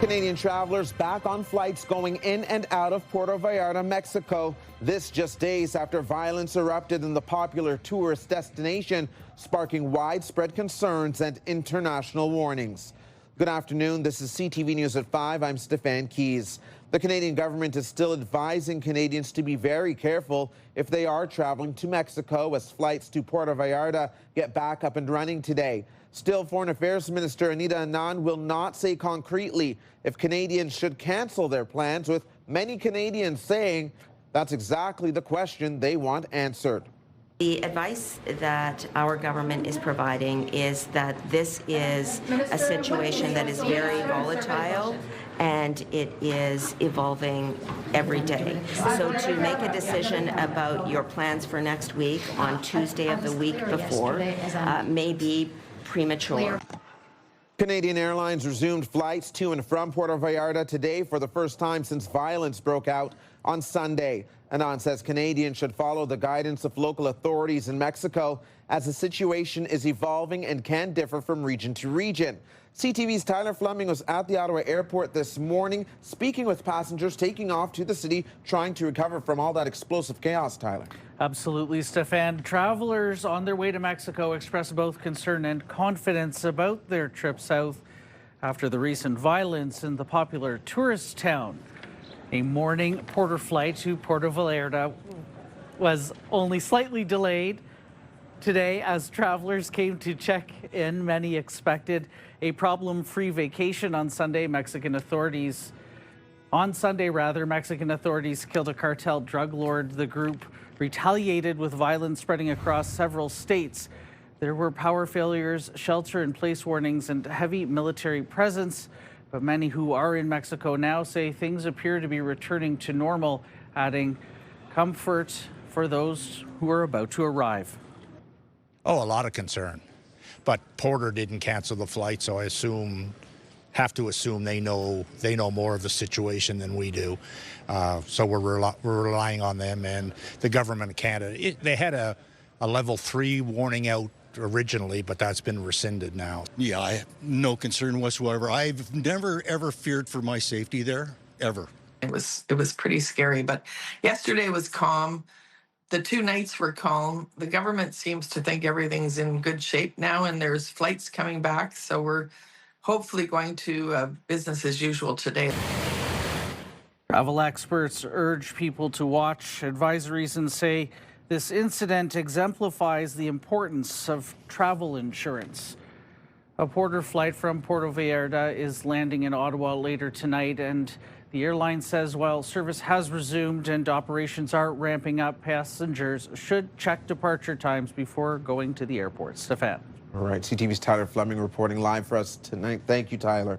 Canadian travelers back on flights going in and out of Puerto Vallarta, Mexico. This just days after violence erupted in the popular tourist destination, sparking widespread concerns and international warnings. Good afternoon. This is CTV News at 5. I'm Stefan. The Canadian government is still advising Canadians to be very careful if they are traveling to Mexico as flights to Puerto Vallarta get back up and running today. Still, Foreign Affairs Minister Anita Anand will not say concretely if Canadians should cancel their plans, with many Canadians saying that's exactly the question they want answered. The advice that our government is providing is that this is a situation that is very volatile and it is evolving every day. So to make a decision about your plans for next week on Tuesday of the week before may be premature. Canadian Airlines resumed flights to and from Puerto Vallarta today for the first time since violence broke out on Sunday. Anand says Canadians should follow the guidance of local authorities in Mexico as the situation is evolving and can differ from region to region. CTV's Tyler Fleming was at the Ottawa airport this morning, speaking with passengers taking off to the city, trying to recover from all that explosive chaos, Tyler. Absolutely, Stefan. Travelers on their way to Mexico express both concern and confidence about their trip south after the recent violence in the popular tourist town. A morning Porter flight to Puerto Vallarta was only slightly delayed today as travelers came to check in. Many expected a problem-free vacation on Sunday. Mexican authorities killed a cartel drug lord. The group retaliated with violence spreading across several states. There were power failures, shelter-in-place warnings, and heavy military presence. But many who are in Mexico now say things appear to be returning to normal, adding comfort for those who are about to arrive. Oh, a lot of concern. But Porter didn't cancel the flight, so I have to assume they know more of the situation than we do. So we're relying on them and the government of Canada. They had a level 3 warning out originally, but that's been rescinded now. Yeah, I have no concern whatsoever. I've never ever feared for my safety there, ever. It was pretty scary, but yesterday was calm. The 2 nights were calm. The government seems to think everything's in good shape now, and there's flights coming back, so we're hopefully going to business as usual today. Travel experts urge people to watch advisories and say this incident exemplifies the importance of travel insurance. A Porter flight from Puerto Vallarta is landing in Ottawa later tonight, and the airline says while service has resumed and operations are ramping up, passengers should check departure times before going to the airport. Stefan. All right, CTV's Tyler Fleming reporting live for us tonight. Thank you, Tyler.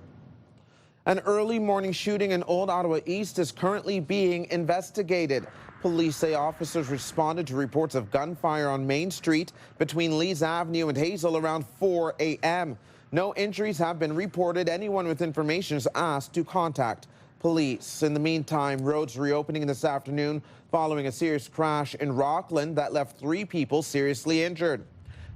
An early morning shooting in Old Ottawa East is currently being investigated. Police say officers responded to reports of gunfire on Main Street between Lees Avenue and Hazel around 4 a.m. No injuries have been reported. Anyone with information is asked to contact police. In the meantime, roads reopening this afternoon following a serious crash in Rockland that left 3 people seriously injured.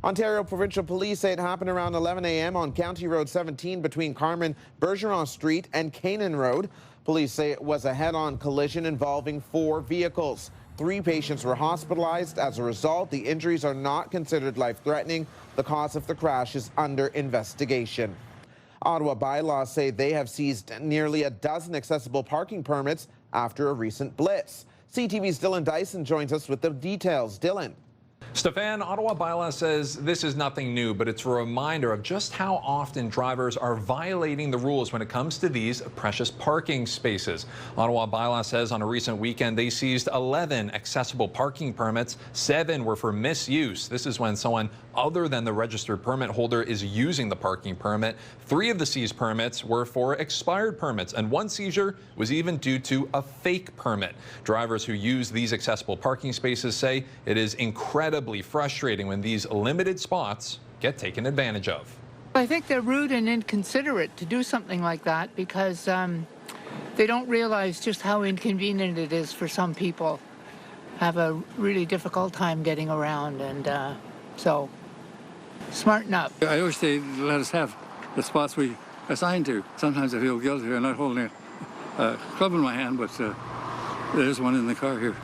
Ontario Provincial Police say it happened around 11 a.m. on County Road 17 between Carmen Bergeron Street and Canaan Road. Police say it was a head-on collision involving 4 vehicles. 3 patients were hospitalized. As a result, the injuries are not considered life-threatening. The cause of the crash is under investigation. Ottawa bylaws say they have seized nearly a dozen accessible parking permits after a recent blitz. CTV's Dylan Dyson joins us with the details. Dylan. Stefan, Ottawa bylaw says this is nothing new, but it's a reminder of just how often drivers are violating the rules when it comes to these precious parking spaces. Ottawa bylaw says on a recent weekend they seized 11 accessible parking permits. 7 were for misuse. This is when someone other than the registered permit holder is using the parking permit. 3 of the seized permits were for expired permits, and 1 seizure was even due to a fake permit. Drivers who use these accessible parking spaces say it is incredibly frustrating when these limited spots get taken advantage of. I think they're rude and inconsiderate to do something like that because they don't realize just how inconvenient it is for some people. Have a really difficult time getting around, and so smarten up. I wish they let us have the spots we assigned to. Sometimes I feel guilty. I'm not holding a club in my hand, but there's one in the car here.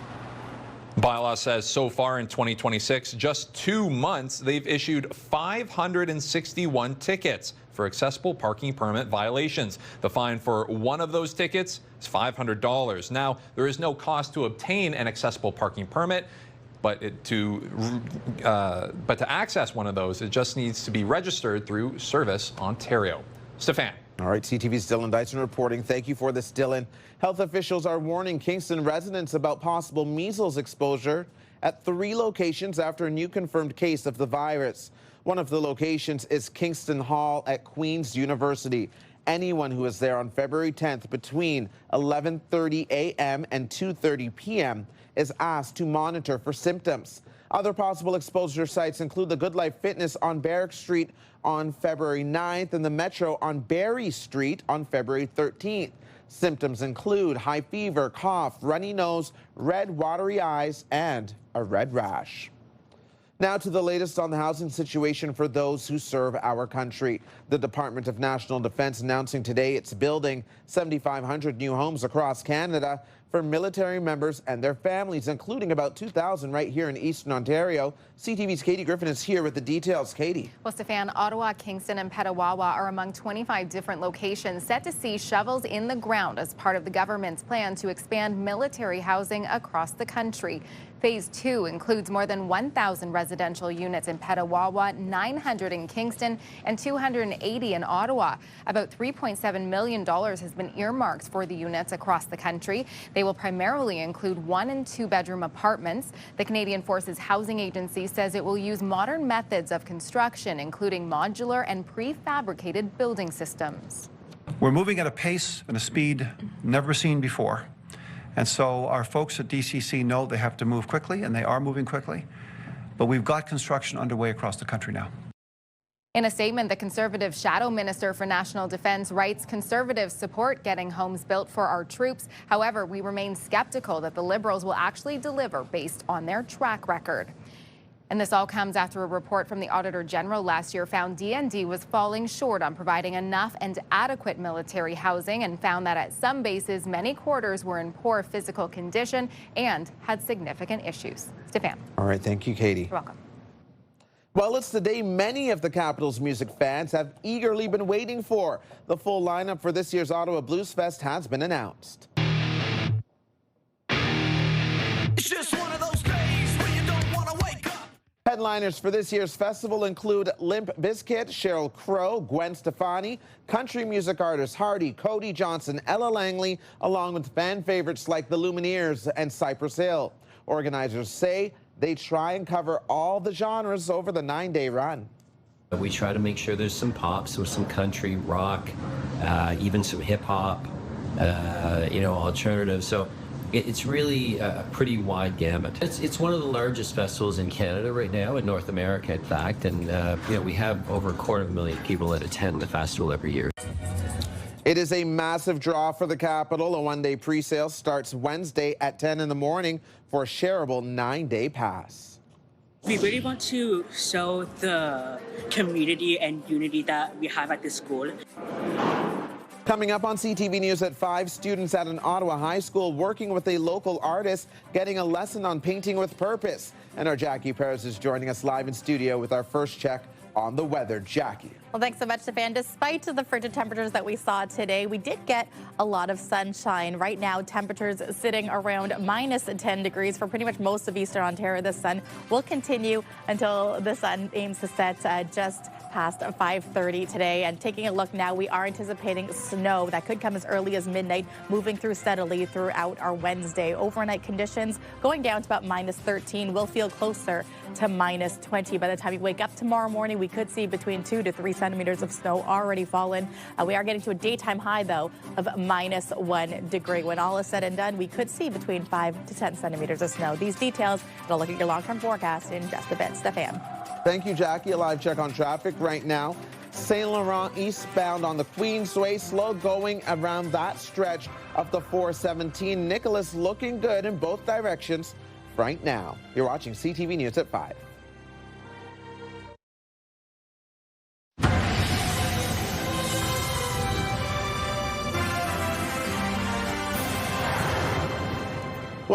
Bylaw says so far in 2026, just 2 months, they've issued 561 tickets for accessible parking permit violations. The fine for one of those tickets is $500. Now, there is no cost to obtain an accessible parking permit, but to access one of those, it just needs to be registered through Service Ontario. Stefan. All right, CTV's Dylan Dyson reporting. Thank you for this, Dylan. Health officials are warning Kingston residents about possible measles exposure at 3 locations after a new confirmed case of the virus. One of the locations is Kingston Hall at Queen's University. Anyone who is there on February 10th between 11:30 a.m. and 2:30 p.m. is asked to monitor for symptoms. Other possible exposure sites include the Good Life Fitness on Barrack Street on February 9th and the Metro on Barry Street on February 13th. Symptoms include high fever, cough, runny nose, red watery eyes, and a red rash. Now to the latest on the housing situation for those who serve our country. The Department of National Defence announcing today it's building 7,500 new homes across Canada for military members and their families, including about 2,000 right here in Eastern Ontario. CTV's Katie Griffin is here with the details. Katie. Well, Stefan, Ottawa, Kingston, and Petawawa are among 25 different locations set to see shovels in the ground as part of the government's plan to expand military housing across the country. Phase 2 includes more than 1,000 residential units in Petawawa, 900 in Kingston, and 280 in Ottawa. About $3.7 million has been earmarked for the units across the country. They will primarily include 1- and 2-bedroom apartments. The Canadian Forces Housing Agency says it will use modern methods of construction, including modular and prefabricated building systems. We're moving at a pace and a speed never seen before. And so our folks at DCC know they have to move quickly, and they are moving quickly. But we've got construction underway across the country now. In a statement, the Conservative Shadow Minister for National Defence writes, Conservatives support getting homes built for our troops. However, we remain skeptical that the Liberals will actually deliver based on their track record. And this all comes after a report from the Auditor General last year found DND was falling short on providing enough and adequate military housing and found that at some bases, many quarters were in poor physical condition and had significant issues. Stefan. All right, thank you, Katie. You're welcome. Well, it's the day many of the capital's music fans have eagerly been waiting for. The full lineup for this year's Ottawa Bluesfest has been announced. It's just one of those days when you don't want to wake up. Headliners for this year's festival include Limp Bizkit, Sheryl Crow, Gwen Stefani, country music artists Hardy, Cody Johnson, Ella Langley, along with fan favorites like the Lumineers and Cypress Hill. Organizers say they try and cover all the genres over the 9-day run. We try to make sure there's some pop, so some country, rock, even some hip hop, alternative. So it's really a pretty wide gamut. It's one of the largest festivals in Canada right now, in North America, in fact, and we have over 250,000 people that attend the festival every year. It is a massive draw for the Capital. A 1-day pre-sale starts Wednesday at 10 in the morning for a shareable 9-day pass. We really want to show the community and unity that we have at this school. Coming up on CTV News at 5, students at an Ottawa high school working with a local artist getting a lesson on painting with purpose. And our Jackie Perez is joining us live in studio with our first check on the weather. Jackie. Well, thanks so much, Stefan. Despite the frigid temperatures that we saw today, we did get a lot of sunshine. Right now, temperatures sitting around -10 degrees for pretty much most of Eastern Ontario. The sun will continue until the sun aims to set just past 5:30 today. And taking a look now, we are anticipating snow that could come as early as midnight, moving through steadily throughout our Wednesday. Overnight conditions going down to about -13. We'll feel closer to -20 by the time we wake up tomorrow morning. We could see between 2 to 3 centimeters of snow already fallen. We are getting to a daytime high, though, of -1 degree. When all is said and done, we could see between 5 to 10 centimeters of snow. These details, and I'll look at your long-term forecast in just a bit. Stefan. Thank you, Jackie. A live check on traffic right now. St. Laurent eastbound on the Queensway, slow going around that stretch of the 417. Nicholas looking good in both directions right now. You're watching CTV News at 5.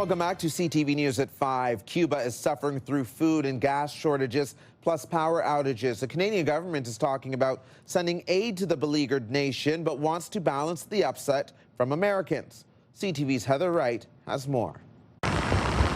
Welcome back to CTV News at 5. Cuba is suffering through food and gas shortages, plus power outages. The Canadian government is talking about sending aid to the beleaguered nation, but wants to balance the upset from Americans. CTV's Heather Wright has more.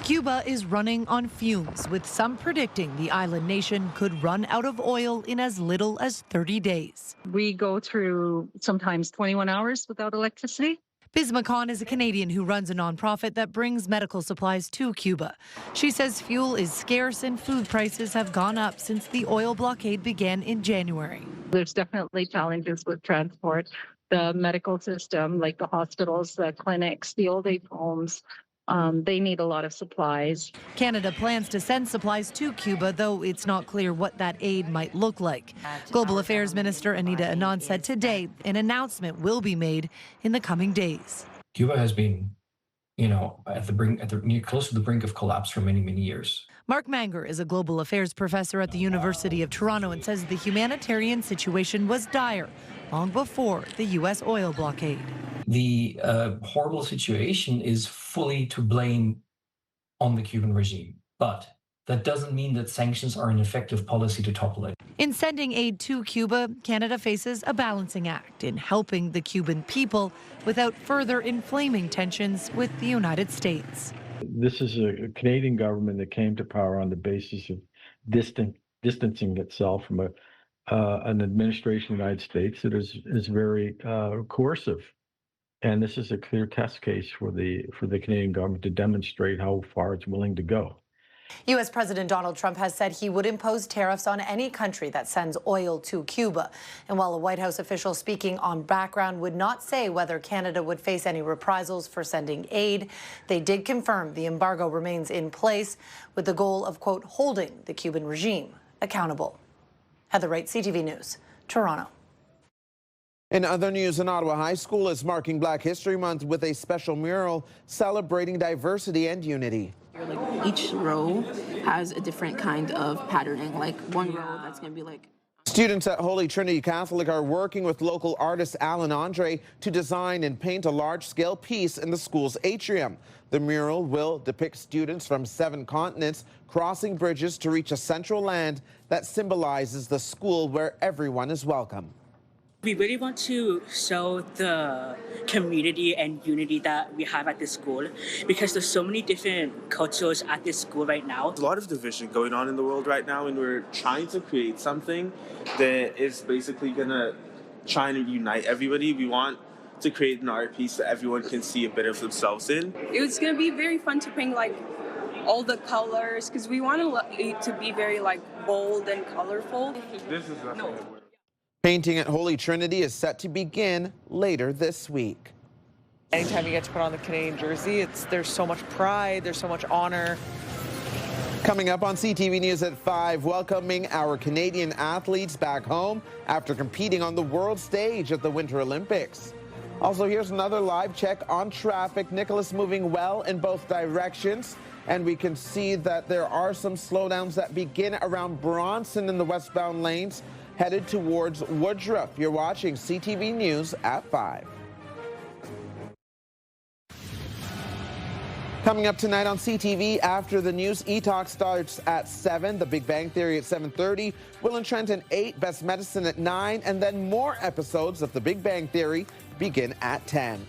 Cuba is running on fumes, with some predicting the island nation could run out of oil in as little as 30 days. We go through sometimes 21 hours without electricity. Bisma Khan is a Canadian who runs a nonprofit that brings medical supplies to Cuba. She says fuel is scarce and food prices have gone up since the oil blockade began in January. There's definitely challenges with transport. The medical system, like the hospitals, the clinics, the old age homes, they need a lot of supplies. Canada plans to send supplies to Cuba, though it's not clear what that aid might look like. Global Affairs Minister Anita Anand said today an announcement will be made in the coming days. Cuba has been, close to the brink of collapse for many, many years. Mark Manger is a global affairs professor at the University of Toronto and says the humanitarian situation was dire long before the U.S. oil blockade. The horrible situation is fully to blame on the Cuban regime, but that doesn't mean that sanctions are an effective policy to topple it. In sending aid to Cuba, Canada faces a balancing act in helping the Cuban people without further inflaming tensions with the United States. This is a Canadian government that came to power on the basis of distancing itself from an administration of the United States that is very coercive. And this is a clear test case for the Canadian government to demonstrate how far it's willing to go. U.S. President Donald Trump has said he would impose tariffs on any country that sends oil to Cuba. And while a White House official speaking on background would not say whether Canada would face any reprisals for sending aid, they did confirm the embargo remains in place with the goal of, quote, holding the Cuban regime accountable. Heather Wright, CTV News, Toronto. In other news, an Ottawa high school is marking Black History Month with a special mural celebrating diversity and unity. Like each row has a different kind of patterning. Like one row that's going to be like... Students at Holy Trinity Catholic are working with local artist Alan Andre to design and paint a large-scale piece in the school's atrium. The mural will depict students from 7 continents crossing bridges to reach a central land that symbolizes the school where everyone is welcome. We really want to show the community and unity that we have at this school because there's so many different cultures at this school right now. There's a lot of division going on in the world right now, and we're trying to create something that is basically going to try and unite everybody. We want to create an art piece that everyone can see a bit of themselves in. It was going to be very fun to paint like all the colors because we want it to be very like bold and colorful. This is Painting at Holy Trinity is set to begin later this week. Anytime you get to put on the Canadian jersey, there's so much pride, there's so much honor. Coming up on CTV News at 5, welcoming our Canadian athletes back home after competing on the world stage at the Winter Olympics. Also, here's another live check on traffic. Nicholas moving well in both directions, and we can see that there are some slowdowns that begin around Bronson in the westbound lanes, headed towards Woodruff. You're watching CTV News at 5. Coming up tonight on CTV after the news, E-Talk starts at 7, The Big Bang Theory at 7:30, Will and Trent at 8, Best Medicine at 9, and then more episodes of The Big Bang Theory begin at 10.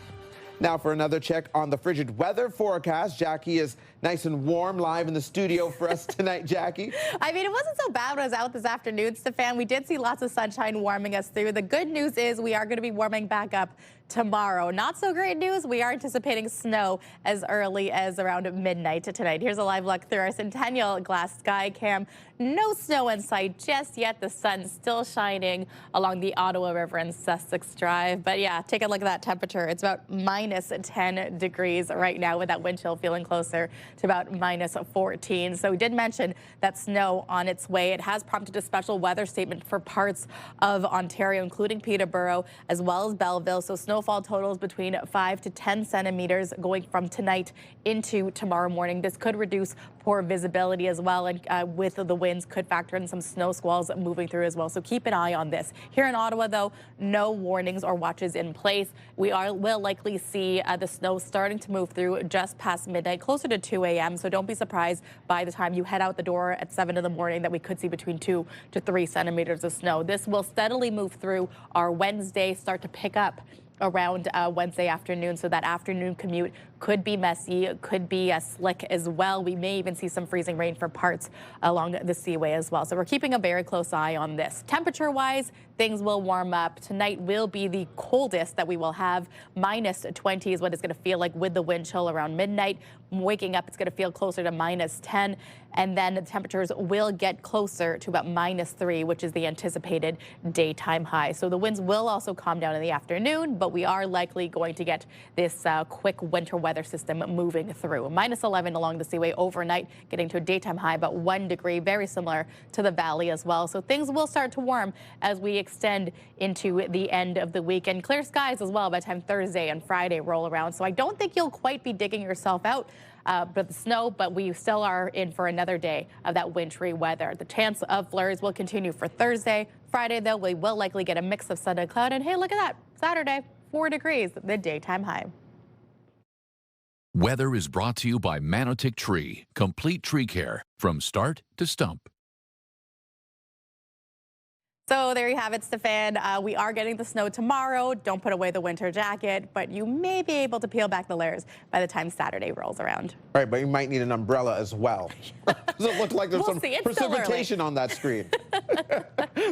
Now for another check on the frigid weather forecast. Jackie is nice and warm live in the studio for us tonight, Jackie. I mean, it wasn't so bad when I was out this afternoon, Stefan. We did see lots of sunshine warming us through. The good news is we are going to be warming back up tomorrow. Not so great news. We are anticipating snow as early as around midnight tonight. Here's a live look through our Centennial Glass Sky Cam. No snow in sight just yet. The sun's still shining along the Ottawa River and Sussex Drive. But yeah, take a look at that temperature. It's about minus 10 degrees right now with that wind chill feeling closer to about minus 14. So we did mention that snow on its way. It has prompted a special weather statement for parts of Ontario, including Peterborough, as well as Belleville. So snowfall totals between 5 to 10 centimeters going from tonight into tomorrow morning. This could reduce poor visibility as well, and with the winds could factor in some snow squalls moving through as well. So keep an eye on this. Here in Ottawa, though, no warnings or watches in place. We will likely see the snow starting to move through just past midnight, closer to 2 a.m. So don't be surprised by the time you head out the door at 7 in the morning that we could see between 2 to 3 centimeters of snow. This will steadily move through our Wednesday, start to pick up around Wednesday afternoon, so that afternoon commute could be messy, could be slick as well. We may even see some freezing rain for parts along the Seaway as well. So we're keeping a very close eye on this. Temperature-wise, things will warm up. Tonight will be the coldest that we will have. -20 is what it's going to feel like with the wind chill around midnight. Waking up, it's going to feel closer to -10. And then the temperatures will get closer to about -3, which is the anticipated daytime high. So the winds will also calm down in the afternoon, but we are likely going to get this quick winter weather system moving through. -11 along the Seaway overnight, getting to a daytime high about 1 degree, very similar to the valley as well. So things will start to warm as we extend into the end of the week, and clear skies as well by the time Thursday and Friday roll around. So I don't think you'll quite be digging yourself out but the snow, but we still are in for another day of that wintry weather. The chance of flurries will continue for Thursday. Friday, though, we will likely get a mix of sun and cloud. And hey, look at that. Saturday, 4 degrees, the daytime high. Weather is brought to you by Manotick Tree. Complete tree care from start to stump. So there you have it, Stefan. We are getting the snow tomorrow. Don't put away the winter jacket, but you may be able to peel back the layers by the time Saturday rolls around. Right, but you might need an umbrella as well. Does it look like there's some precipitation on that screen?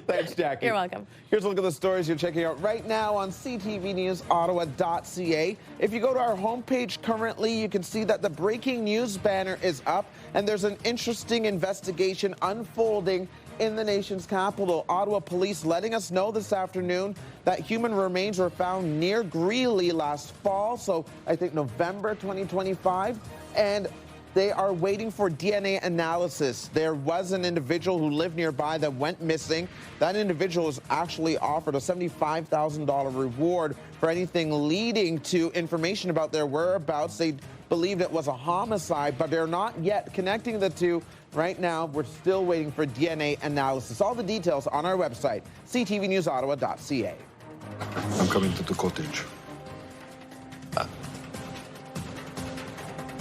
Thanks, Jackie. You're welcome. Here's a look at the stories you're checking out right now on CTV News Ottawa.ca. If you go to our homepage currently, you can see that the breaking news banner is up, and there's an interesting investigation unfolding in the nation's capital. Ottawa police letting us know this afternoon that human remains were found near Greeley last fall, so I think November 2025, and they are waiting for DNA analysis. There was an individual who lived nearby that went missing. That individual was actually offered a $75,000 reward for anything leading to information about their whereabouts. They believed it was a homicide, but they're not yet connecting the two. Right now, we're still waiting for DNA analysis. All the details on our website, ctvnewsottawa.ca. I'm coming to the cottage.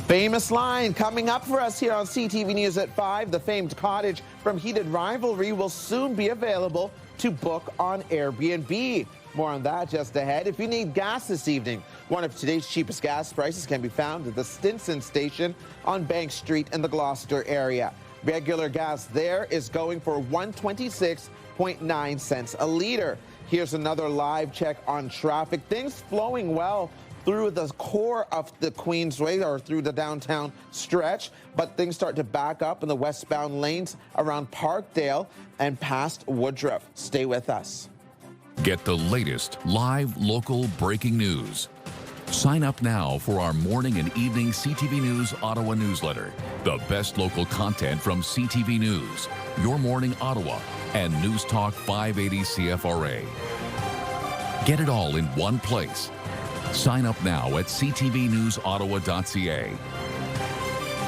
Famous line coming up for us here on CTV News at 5. The famed cottage from Heated Rivalry will soon be available to book on Airbnb. More on that just ahead. If you need gas this evening, one of today's cheapest gas prices can be found at the Stinson station on Bank Street in the Gloucester area. Regular gas there is going for 126.9 cents a liter. Here's another live check on traffic. Things flowing well through the core of the Queensway or through the downtown stretch, but things start to back up in the westbound lanes around Parkdale and past Woodruff. Stay with us. Get the latest live local breaking news. Sign up now for our morning and evening CTV News Ottawa newsletter. The best local content from CTV News, Your Morning Ottawa, and News Talk 580 CFRA. Get it all in one place. Sign up now at ctvnewsottawa.ca.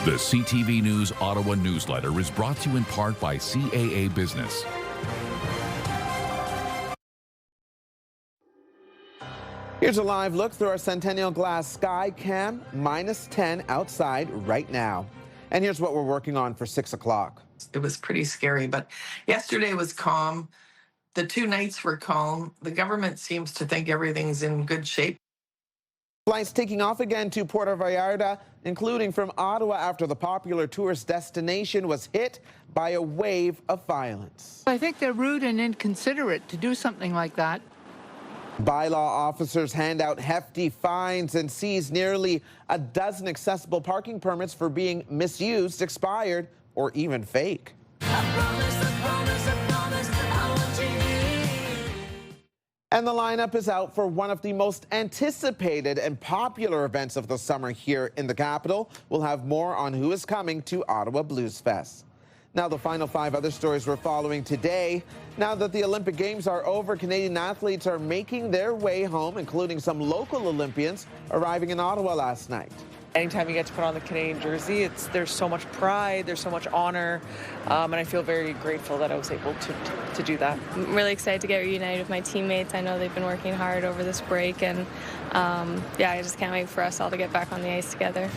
The CTV News Ottawa newsletter is brought to you in part by CAA Business. Here's a live look through our Centennial Glass sky cam, -10 outside right now. And here's what we're working on for 6 o'clock. It was pretty scary, but yesterday was calm. The 2 nights were calm. The government seems to think everything's in good shape. Flights taking off again to Puerto Vallarta, including from Ottawa after the popular tourist destination was hit by a wave of violence. I think they're rude and inconsiderate to do something like that. Bylaw officers hand out hefty fines and seize nearly a dozen accessible parking permits for being misused, expired, or even fake. And the lineup is out for one of the most anticipated and popular events of the summer here in the capital. We'll have more on who is coming to Ottawa Bluesfest. Now, the final 5 other stories we're following today. Now that the Olympic Games are over, Canadian athletes are making their way home, including some local Olympians arriving in Ottawa last night. Anytime you get to put on the Canadian jersey, there's so much pride, there's so much honor, and I feel very grateful that I was able to do that. I'm really excited to get reunited with my teammates. I know they've been working hard over this break, and yeah, I just can't wait for us all to get back on the ice together.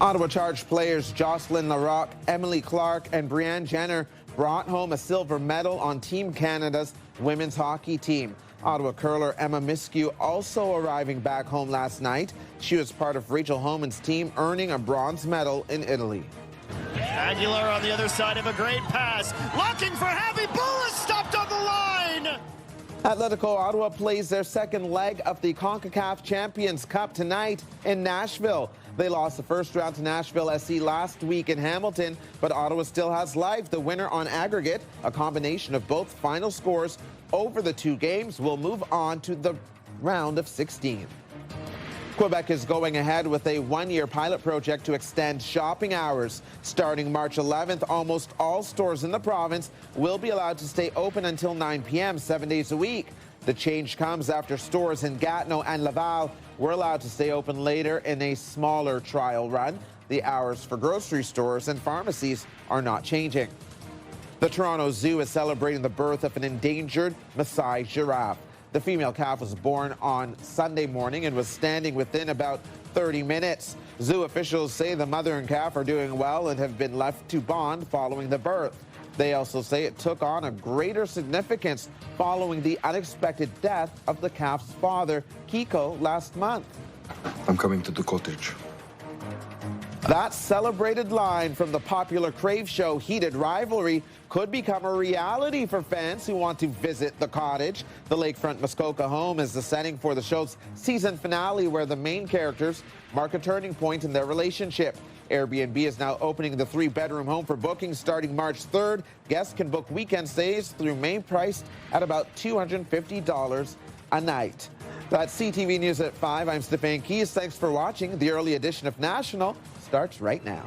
Ottawa Charged players Jocelyn Larocque, Emily Clark, and Brianne Jenner brought home a silver medal on Team Canada's women's hockey team. Ottawa curler Emma Miskew also arriving back home last night. She was part of Rachel Homan's team, earning a bronze medal in Italy. Aguilar on the other side of a great pass. Looking for heavy bullet, stopped on the line. Atletico Ottawa plays their second leg of the CONCACAF Champions Cup tonight in Nashville. They lost the first round to Nashville SC last week in Hamilton, but Ottawa still has life. The winner on aggregate, a combination of both final scores over the two games, will move on to the round of 16. Quebec is going ahead with a one-year pilot project to extend shopping hours. Starting March 11th, almost all stores in the province will be allowed to stay open until 9 p.m. 7 days a week. The change comes after stores in Gatineau and Laval were allowed to stay open later in a smaller trial run. The hours for grocery stores and pharmacies are not changing. The Toronto Zoo is celebrating the birth of an endangered Maasai giraffe. The female calf was born on Sunday morning and was standing within about 30 minutes. Zoo officials say the mother and calf are doing well and have been left to bond following the birth. They also say it took on a greater significance following the unexpected death of the calf's father, Kiko, last month. I'm coming to the cottage. That celebrated line from the popular Crave show Heated Rivalry could become a reality for fans who want to visit the cottage. The lakefront Muskoka home is the setting for the show's season finale, where the main characters mark a turning point in their relationship. Airbnb is now opening the 3-bedroom home for bookings starting March 3rd. Guests can book weekend stays through May, priced at about $250 a night. That's CTV News at 5. I'm Stefan Keys. Thanks for watching. The early edition of National starts right now.